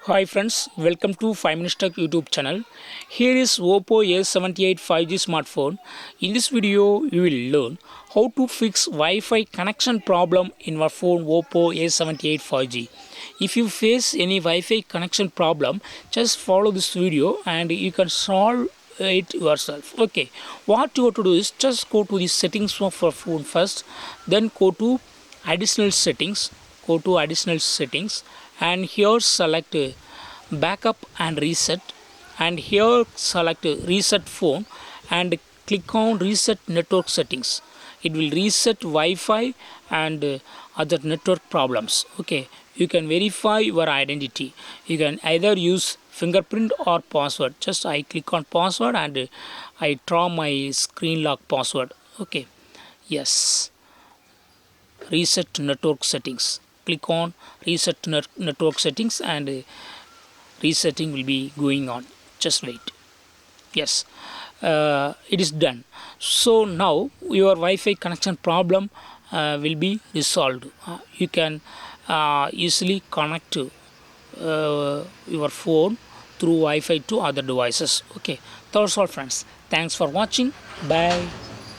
Hi friends, welcome to 5 Minutes Tech YouTube channel. Here is Oppo A78 5G smartphone. In this video, you will learn how to fix Wi-Fi connection problem in your phone Oppo A78 5G. If you face any Wi-Fi connection problem, just follow this video and you can solve it yourself. Okay, what you have to do is just go to the settings of your phone first, then go to additional settings, and here select backup and reset, and here select reset phone and click on reset network settings. It will reset Wi-Fi and other network problems. Okay, you can verify your identity. You can either use fingerprint or password. Just I click on password and I draw my screen lock password. Okay, yes, reset network settings. Click on reset network settings and resetting will be going on. Just wait. Yes, it is done. So now your Wi-Fi connection problem will be resolved. You can easily connect your phone through Wi-Fi to other devices. Okay, that's all friends. Thanks for watching. Bye.